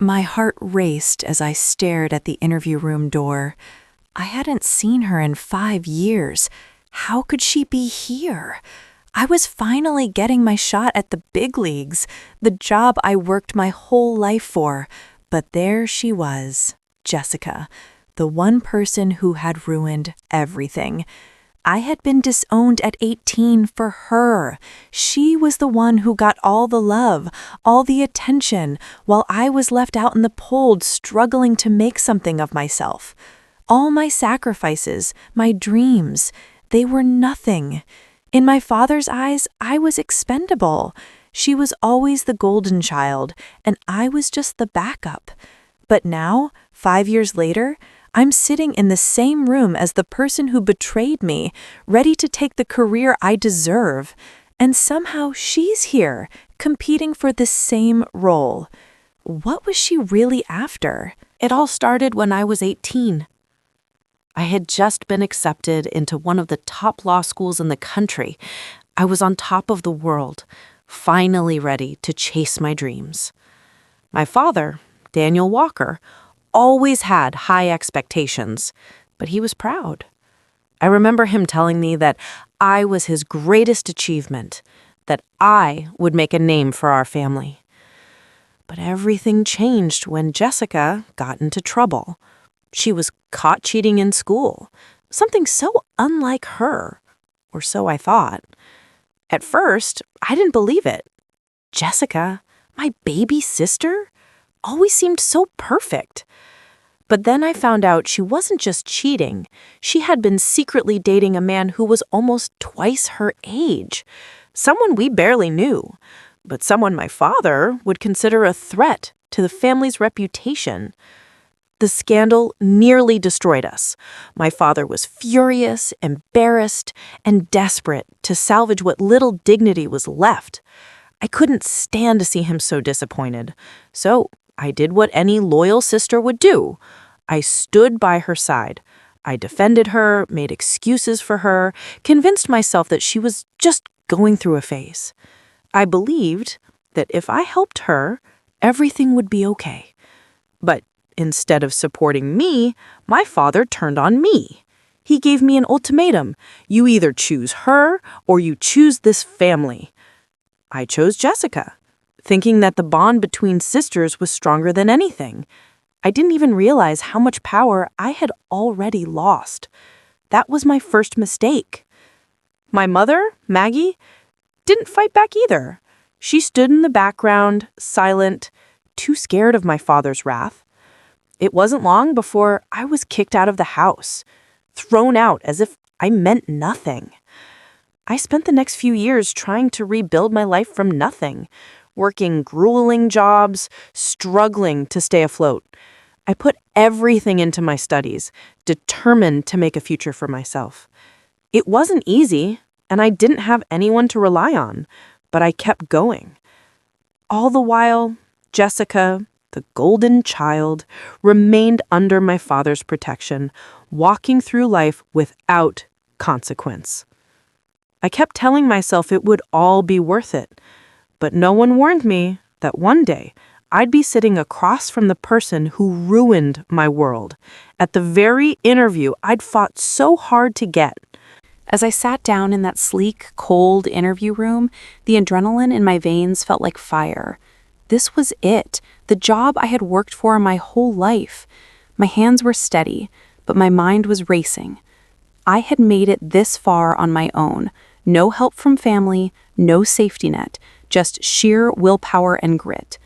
My heart raced as I stared at the interview room door. I hadn't seen her in 5 years. How could she be here? I was finally getting my shot at the big leagues, the job I worked my whole life for. But there she was, Jessica, the one person who had ruined everything. I had been disowned at 18 for her. She was the one who got all the love, all the attention, while I was left out in the cold struggling to make something of myself. All my sacrifices, my dreams, they were nothing. In my father's eyes, I was expendable. She was always the golden child, and I was just the backup. But now, 5 years later, I'm sitting in the same room as the person who betrayed me, ready to take the career I deserve. And somehow she's here, competing for the same role. What was she really after? It all started when I was 18. I had just been accepted into one of the top law schools in the country. I was on top of the world, finally ready to chase my dreams. My father, Daniel Walker, always had high expectations, but he was proud. I remember him telling me that I was his greatest achievement, that I would make a name for our family. But everything changed when Jessica got into trouble. She was caught cheating in school, something so unlike her, or so I thought. At first, I didn't believe it. Jessica, my baby sister, always seemed so perfect. But then I found out she wasn't just cheating. She had been secretly dating a man who was almost twice her age. Someone we barely knew, but someone my father would consider a threat to the family's reputation. The scandal nearly destroyed us. My father was furious, embarrassed, and desperate to salvage what little dignity was left. I couldn't stand to see him so disappointed. So I did what any loyal sister would do. I stood by her side. I defended her, made excuses for her, convinced myself that she was just going through a phase. I believed that if I helped her, everything would be okay. But instead of supporting me, my father turned on me. He gave me an ultimatum. You either choose her or you choose this family. I chose Jessica, thinking that the bond between sisters was stronger than anything. I didn't even realize how much power I had already lost. That was my first mistake. My mother, Maggie, didn't fight back either. She stood in the background, silent, too scared of my father's wrath. It wasn't long before I was kicked out of the house, thrown out as if I meant nothing. I spent the next few years trying to rebuild my life from nothing, working grueling jobs, struggling to stay afloat. I put everything into my studies, determined to make a future for myself. It wasn't easy, and I didn't have anyone to rely on, but I kept going. All the while, Jessica, the golden child, remained under my father's protection, walking through life without consequence. I kept telling myself it would all be worth it, but no one warned me that one day I'd be sitting across from the person who ruined my world, at the very interview I'd fought so hard to get. As I sat down in that sleek, cold interview room, the adrenaline in my veins felt like fire. This was it, the job I had worked for my whole life. My hands were steady, but my mind was racing. I had made it this far on my own. No help from family, no safety net, just sheer willpower and grit.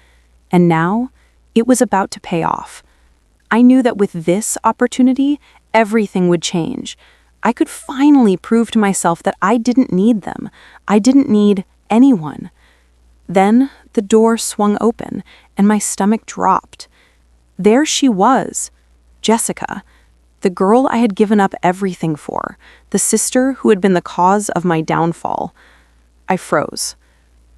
And now, it was about to pay off. I knew that with this opportunity, everything would change. I could finally prove to myself that I didn't need them. I didn't need anyone. Then the door swung open, and my stomach dropped. There she was, Jessica, the girl I had given up everything for, the sister who had been the cause of my downfall. I froze.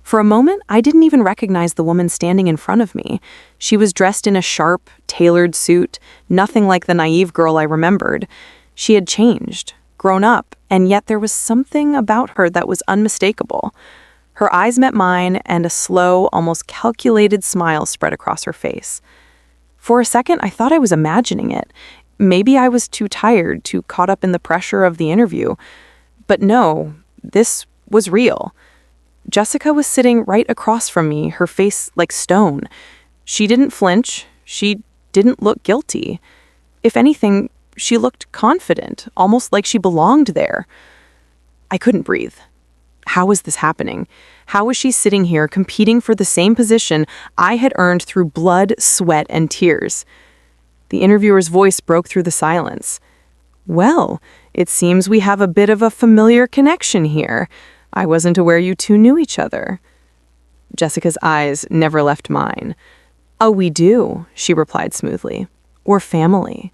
For a moment, I didn't even recognize the woman standing in front of me. She was dressed in a sharp, tailored suit, nothing like the naive girl I remembered. She had changed, grown up, and yet there was something about her that was unmistakable. Her eyes met mine, and a slow, almost calculated smile spread across her face. For a second, I thought I was imagining it. Maybe I was too tired, too caught up in the pressure of the interview. But no, this was real. Jessica was sitting right across from me, her face like stone. She didn't flinch. She didn't look guilty. If anything, she looked confident, almost like she belonged there. I couldn't breathe. How was this happening? How was she sitting here competing for the same position I had earned through blood, sweat, and tears? The interviewer's voice broke through the silence. Well, it seems we have a bit of a familiar connection here. I wasn't aware you two knew each other. Jessica's eyes never left mine. Oh, we do, she replied smoothly. We're family.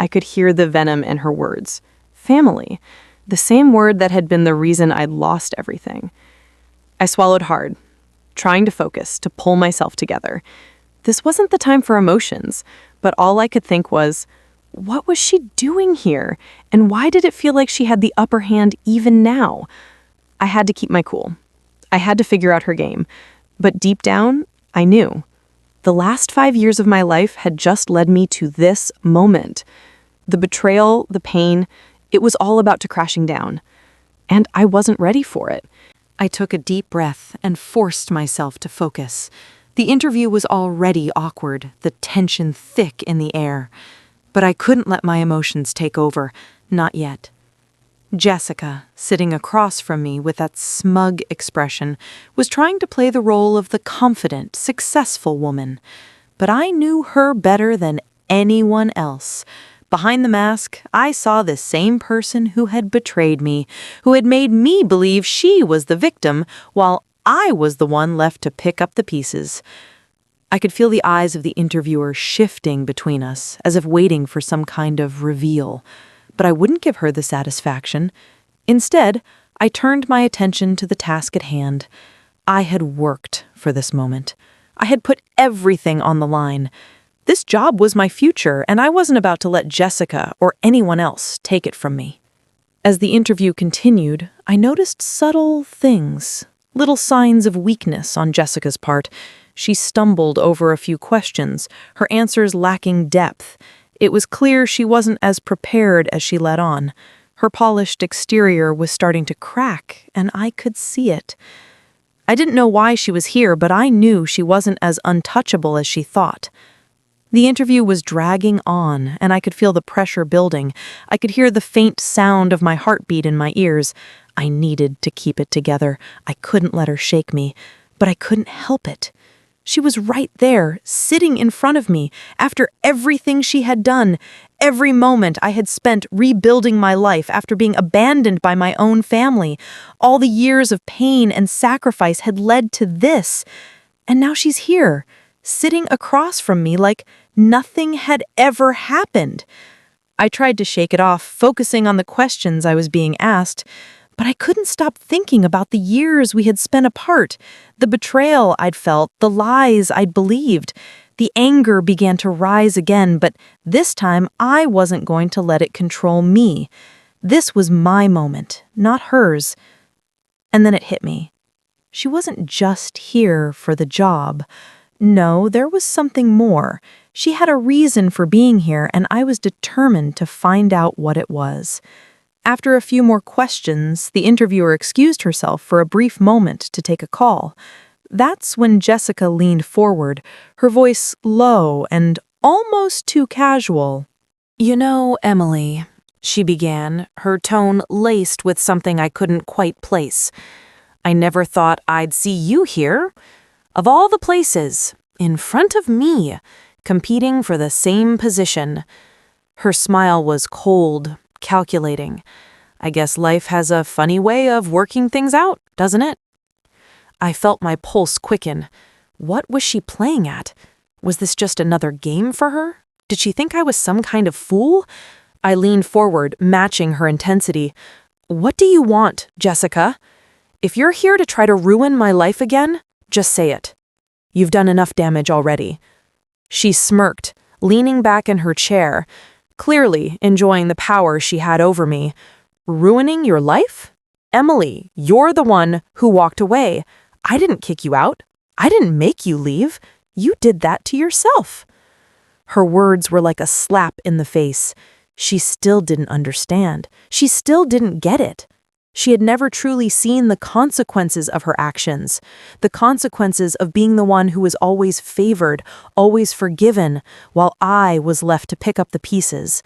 I could hear the venom in her words. Family. The same word that had been the reason I'd lost everything. I swallowed hard, trying to focus, to pull myself together. This wasn't the time for emotions, but all I could think was, what was she doing here? And why did it feel like she had the upper hand even now? I had to keep my cool. I had to figure out her game. But deep down, I knew. The last 5 years of my life had just led me to this moment. The betrayal, the pain, it was all about to crashing down. And I wasn't ready for it. I took a deep breath and forced myself to focus. The interview was already awkward, the tension thick in the air. But I couldn't let my emotions take over, not yet. Jessica, sitting across from me with that smug expression, was trying to play the role of the confident, successful woman. But I knew her better than anyone else. Behind the mask, I saw the same person who had betrayed me, who had made me believe she was the victim, while I was the one left to pick up the pieces. I could feel the eyes of the interviewer shifting between us, as if waiting for some kind of reveal. But I wouldn't give her the satisfaction. Instead, I turned my attention to the task at hand. I had worked for this moment. I had put everything on the line. This job was my future, and I wasn't about to let Jessica or anyone else take it from me. As the interview continued, I noticed subtle things, little signs of weakness on Jessica's part. She stumbled over a few questions, her answers lacking depth. It was clear she wasn't as prepared as she let on. Her polished exterior was starting to crack, and I could see it. I didn't know why she was here, but I knew she wasn't as untouchable as she thought. The interview was dragging on, and I could feel the pressure building. I could hear the faint sound of my heartbeat in my ears. I needed to keep it together. I couldn't let her shake me, but I couldn't help it. She was right there, sitting in front of me, after everything she had done, every moment I had spent rebuilding my life after being abandoned by my own family. All the years of pain and sacrifice had led to this. And now she's here, sitting across from me like nothing had ever happened. I tried to shake it off, focusing on the questions I was being asked, but I couldn't stop thinking about the years we had spent apart, the betrayal I'd felt, the lies I'd believed. The anger began to rise again, but this time I wasn't going to let it control me. This was my moment, not hers. And then it hit me. She wasn't just here for the job. No, there was something more. She had a reason for being here, and I was determined to find out what it was. After a few more questions, the interviewer excused herself for a brief moment to take a call. That's when Jessica leaned forward, her voice low and almost too casual. "You know, Emily," she began, her tone laced with something I couldn't quite place. "I never thought I'd see you here. Of all the places, in front of me, competing for the same position." Her smile was cold, calculating. I guess life has a funny way of working things out, doesn't it? I felt my pulse quicken. What was she playing at? Was this just another game for her? Did she think I was some kind of fool? I leaned forward, matching her intensity. "What do you want, Jessica? If you're here to try to ruin my life again, just say it. You've done enough damage already." She smirked, leaning back in her chair, clearly enjoying the power she had over me. "Ruining your life? Emily, you're the one who walked away. I didn't kick you out. I didn't make you leave. You did that to yourself." Her words were like a slap in the face. She still didn't understand. She still didn't get it. She had never truly seen the consequences of her actions, the consequences of being the one who was always favored, always forgiven, while I was left to pick up the pieces.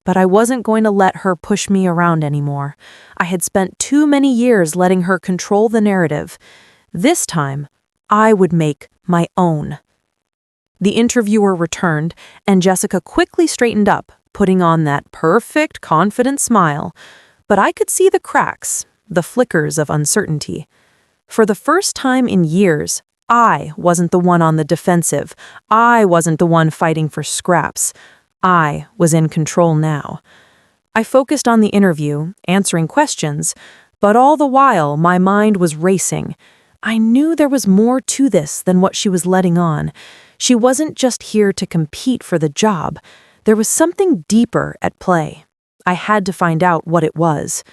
But I wasn't going to let her push me around anymore. I had spent too many years letting her control the narrative. This time, I would make my own. The interviewer returned, and Jessica quickly straightened up, putting on that perfect, confident smile. But I could see the cracks, the flickers of uncertainty. For the first time in years, I wasn't the one on the defensive. I wasn't the one fighting for scraps. I was in control now. I focused on the interview, answering questions, but all the while my mind was racing. I knew there was more to this than what she was letting on. She wasn't just here to compete for the job. There was something deeper at play. I had to find out what it was.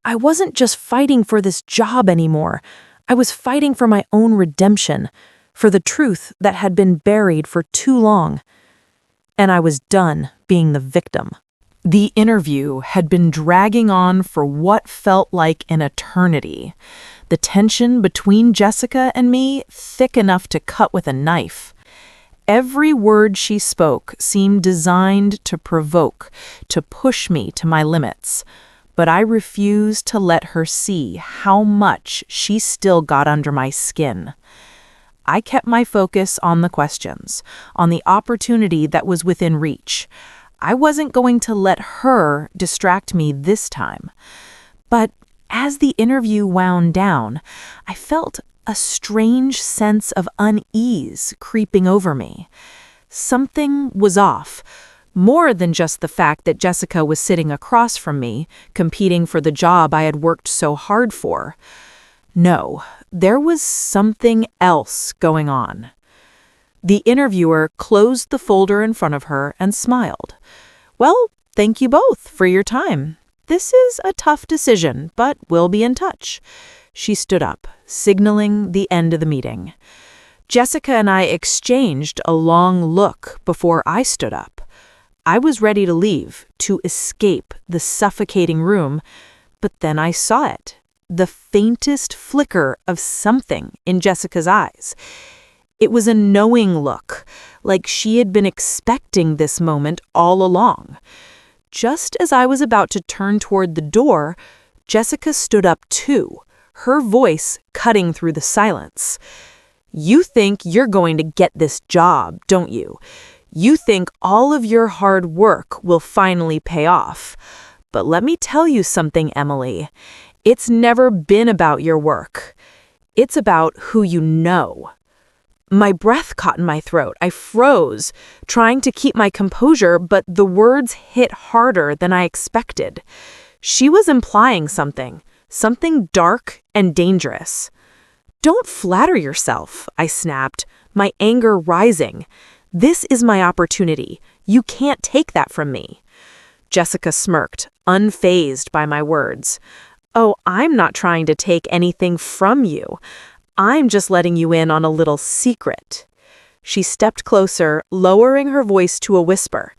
I wasn't just fighting for this job anymore. I was fighting for my own redemption, for the truth that had been buried for too long. And I was done being the victim. The interview had been dragging on for what felt like an eternity. The tension between Jessica and me thick enough to cut with a knife. Every word she spoke seemed designed to provoke, to push me to my limits. But I refused to let her see how much she still got under my skin. I kept my focus on the questions, on the opportunity that was within reach. I wasn't going to let her distract me this time. But as the interview wound down, I felt a strange sense of unease creeping over me. Something was off, more than just the fact that Jessica was sitting across from me, competing for the job I had worked so hard for. No, there was something else going on. The interviewer closed the folder in front of her and smiled. "Well, thank you both for your time. This is a tough decision, but we'll be in touch." She stood up, signaling the end of the meeting. Jessica and I exchanged a long look before I stood up. I was ready to leave, to escape the suffocating room, but then I saw it, the faintest flicker of something in Jessica's eyes. It was a knowing look, like she had been expecting this moment all along. Just as I was about to turn toward the door, Jessica stood up too, her voice cutting through the silence. "You think you're going to get this job, don't you? You think all of your hard work will finally pay off. But let me tell you something, Emily. It's never been about your work. It's about who you know." My breath caught in my throat. I froze, trying to keep my composure, but the words hit harder than I expected. She was implying something dark and dangerous. "Don't flatter yourself," I snapped, my anger rising. "This is my opportunity. You can't take that from me." Jessica smirked, unfazed by my words. "Oh, I'm not trying to take anything from you. I'm just letting you in on a little secret." She stepped closer, lowering her voice to a whisper.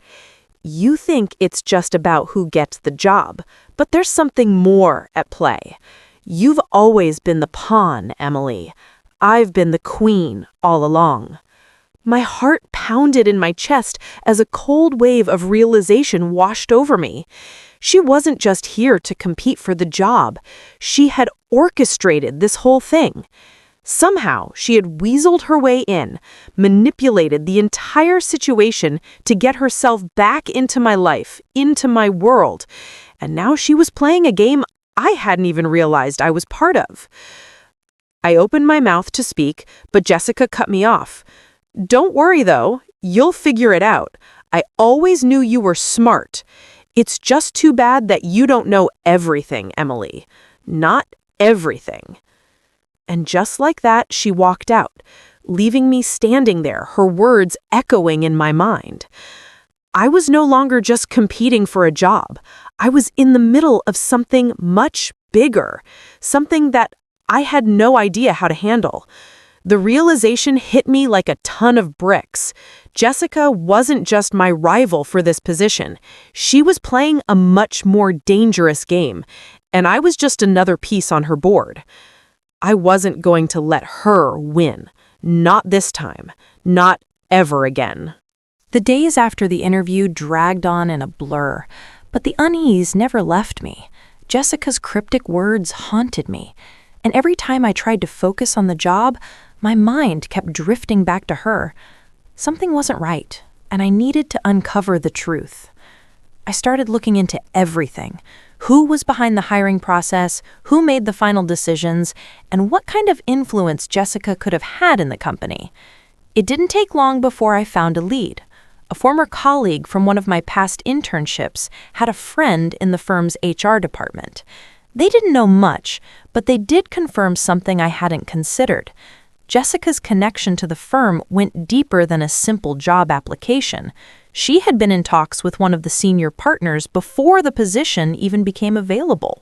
"You think it's just about who gets the job, but there's something more at play. You've always been the pawn, Emily. I've been the queen all along." My heart pounded in my chest as a cold wave of realization washed over me. She wasn't just here to compete for the job. She had orchestrated this whole thing. Somehow, she had weaseled her way in, manipulated the entire situation to get herself back into my life, into my world. And now she was playing a game I hadn't even realized I was part of. I opened my mouth to speak, but Jessica cut me off. "Don't worry, though. You'll figure it out. I always knew you were smart. It's just too bad that you don't know everything, Emily. Not everything." And just like that, she walked out, leaving me standing there, her words echoing in my mind. I was no longer just competing for a job. I was in the middle of something much bigger, something that I had no idea how to handle. The realization hit me like a ton of bricks. Jessica wasn't just my rival for this position. She was playing a much more dangerous game, and I was just another piece on her board. I wasn't going to let her win. Not this time. Not ever again. The days after the interview dragged on in a blur, but the unease never left me. Jessica's cryptic words haunted me, and every time I tried to focus on the job, my mind kept drifting back to her. Something wasn't right, and I needed to uncover the truth. I started looking into everything. Who was behind the hiring process, who made the final decisions, and what kind of influence Jessica could have had in the company. It didn't take long before I found a lead. A former colleague from one of my past internships had a friend in the firm's HR department. They didn't know much, but they did confirm something I hadn't considered. Jessica's connection to the firm went deeper than a simple job application. She had been in talks with one of the senior partners before the position even became available.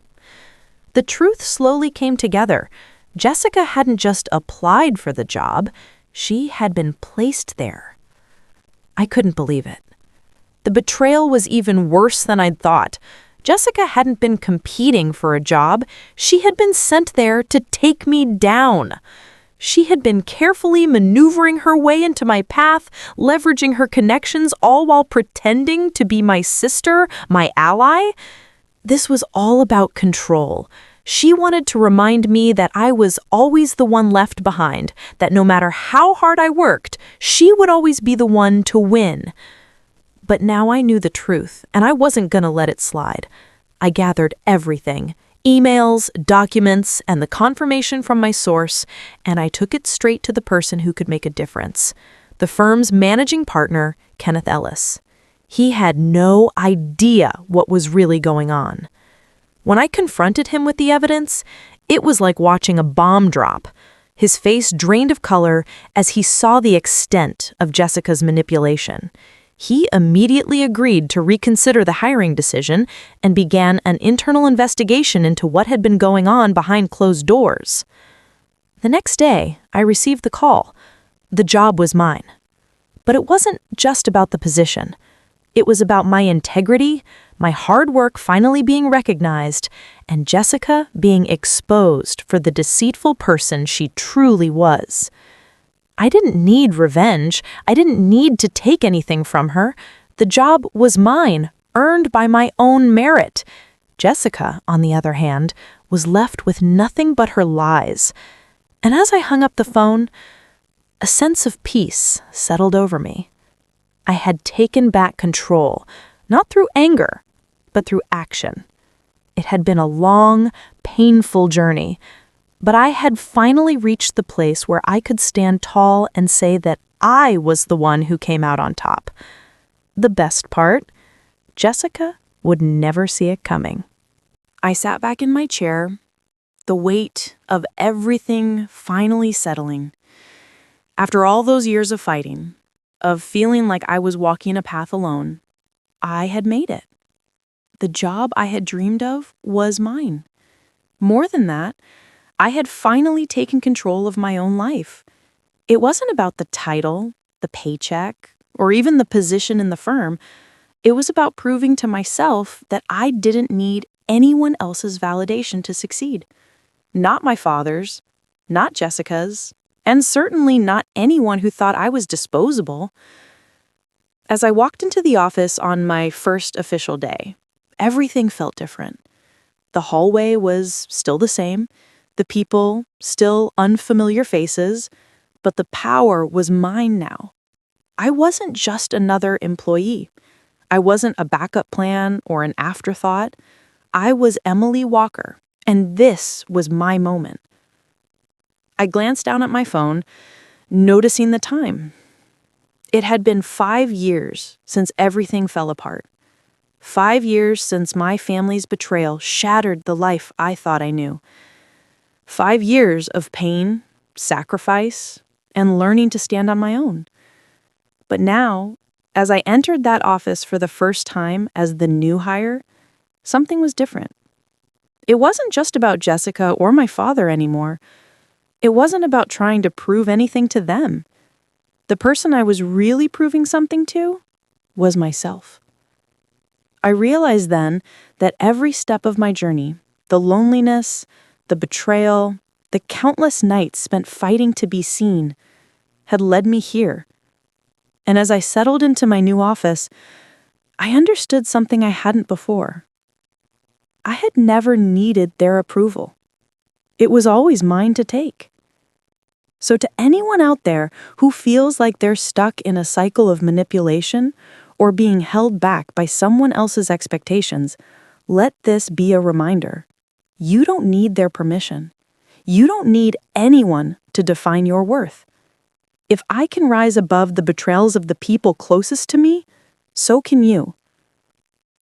The truth slowly came together. Jessica hadn't just applied for the job, she had been placed there. I couldn't believe it. The betrayal was even worse than I'd thought. Jessica hadn't been competing for a job. She had been sent there to take me down. She had been carefully maneuvering her way into my path, leveraging her connections, all while pretending to be my sister, my ally. This was all about control. She wanted to remind me that I was always the one left behind, that no matter how hard I worked, she would always be the one to win. But now I knew the truth, and I wasn't going to let it slide. I gathered everything, emails, documents, and the confirmation from my source, and I took it straight to the person who could make a difference, the firm's managing partner, Kenneth Ellis. He had no idea what was really going on. When I confronted him with the evidence, it was like watching a bomb drop. His face drained of color as he saw the extent of Jessica's manipulation. He immediately agreed to reconsider the hiring decision and began an internal investigation into what had been going on behind closed doors. The next day, I received the call. The job was mine. But it wasn't just about the position. It was about my integrity, my hard work finally being recognized, and Jessica being exposed for the deceitful person she truly was. I didn't need revenge. I didn't need to take anything from her. The job was mine, earned by my own merit. Jessica, on the other hand, was left with nothing but her lies. And as I hung up the phone, a sense of peace settled over me. I had taken back control, not through anger, but through action. It had been a long, painful journey, but I had finally reached the place where I could stand tall and say that I was the one who came out on top. The best part, Jessica would never see it coming. I sat back in my chair, the weight of everything finally settling. After all those years of fighting, of feeling like I was walking a path alone, I had made it. The job I had dreamed of was mine. More than that, I had finally taken control of my own life. It wasn't about the title, the paycheck, or even the position in the firm. It was about proving to myself that I didn't need anyone else's validation to succeed. Not my father's, not Jessica's, and certainly not anyone who thought I was disposable. As I walked into the office on my first official day, everything felt different. The hallway was still the same, the people still unfamiliar faces, but the power was mine now. I wasn't just another employee. I wasn't a backup plan or an afterthought. I was Emily Walker, and this was my moment. I glanced down at my phone, noticing the time. It had been 5 years since everything fell apart. 5 years since my family's betrayal shattered the life I thought I knew. 5 years of pain, sacrifice, and learning to stand on my own. But now, as I entered that office for the first time as the new hire, something was different. It wasn't just about Jessica or my father anymore. It wasn't about trying to prove anything to them. The person I was really proving something to was myself. I realized then that every step of my journey, the loneliness, the betrayal, the countless nights spent fighting to be seen, had led me here. And as I settled into my new office, I understood something I hadn't before. I had never needed their approval. It was always mine to take. So to anyone out there who feels like they're stuck in a cycle of manipulation or being held back by someone else's expectations, let this be a reminder. You don't need their permission. You don't need anyone to define your worth. If I can rise above the betrayals of the people closest to me, so can you.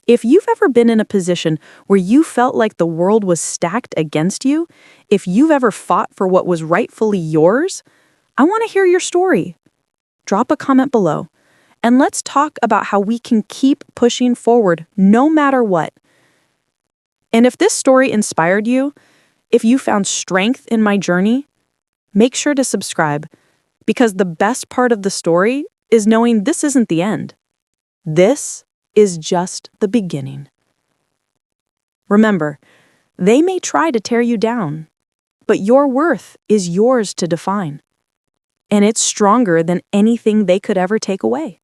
If you've ever been in a position where you felt like the world was stacked against you, if you've ever fought for what was rightfully yours, I want to hear your story. Drop a comment below, and let's talk about how we can keep pushing forward no matter what. And if this story inspired you, if you found strength in my journey, make sure to subscribe, because the best part of the story is knowing this isn't the end. This is just the beginning. Remember, they may try to tear you down, but your worth is yours to define. And it's stronger than anything they could ever take away.